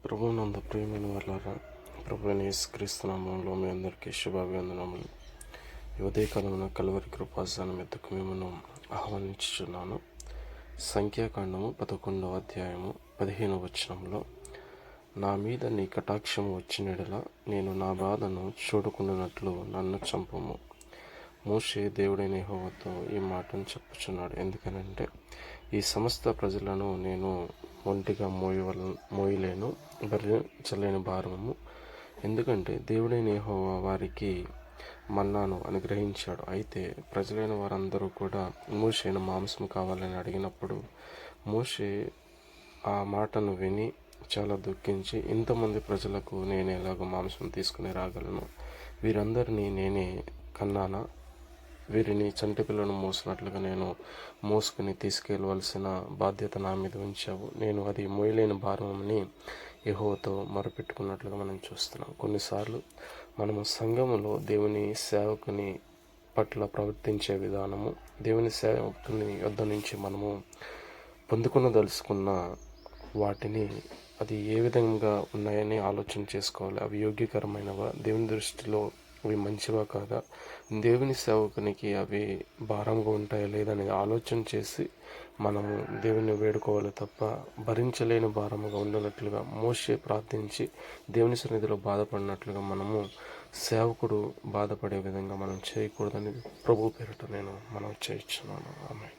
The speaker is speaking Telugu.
ప్రభువునందు ప్రియమైన వాళ్ళారా, ప్రభువైన యేసుక్రీస్తు నామములో మీ అందరికీ శుభాభివందనములు. ఈ ఉదయకాలమున కలువరి కృపాసనం ఎద్దుకు మిమ్మల్ని ఆహ్వానించుచున్నాను. సంఖ్యాకాండము 11వ అధ్యాయము 15వ వచనంలో, నా మీద నీ కటాక్షము వచ్చినడల నేను నా బాధను చూడకుండానట్లు నన్ను చంపుము. మోషే దేవుడైన యెహోవాతో ఈ మాటను చెప్పుచున్నాడు. ఎందుకనంటే, ఈ సమస్త ప్రజలను నేను ఒంటిగా మోయలేను, భరించలేని భారము. ఎందుకంటే దేవుడైన యెహోవా వారికి మన్నాను అనుగ్రహించాడు. అయితే ప్రజలైన వారందరూ కూడా మోషేను మాంసం కావాలని అడిగినప్పుడు మోషే ఆ మాటను విని చాలా దుఃఖించి, ఇంతమంది ప్రజలకు నేను ఎలాగో మాంసం తీసుకుని రాగలను? వీరందరినీ నేనే కన్నానా? వీరిని చంటి పిల్లను మోసినట్లుగా నేను మోసుకుని తీసుకెళ్ళవలసిన బాధ్యత నా మీద ఉంచావు. నేను అది మోయలేని భారమని యెహోవాతో మొరపెట్టుకున్నట్లుగా మనం చూస్తున్నాం. కొన్నిసార్లు మనము సంఘములో దేవుని సేవకుని పట్ల ప్రవర్తించే విధానము, దేవుని సేవకుని యొద్ద నుంచి మనము పొందుకునదలుచుకున్న వాటిని అది ఏ విధంగా ఉన్నాయని ఆలోచన చేసుకోవాలి. అవి యోగ్యకరమైనవా? దేవుని దృష్టిలో అవి మంచివా కాదా? దేవుని సేవకునికి అవి భారంగా ఉంటాయా లేదనేది ఆలోచన చేసి మనము దేవుని వేడుకోవాలి తప్ప భరించలేని భారముగా ఉండనట్లుగా మోషే ప్రార్థించి దేవుని సన్నిధిలో బాధపడినట్లుగా మనము సేవకుడు బాధపడే విధంగా మనం చేయకూడదని ప్రభు పేరిట నేను మనం చేయించున్నాను. ఆమేన్.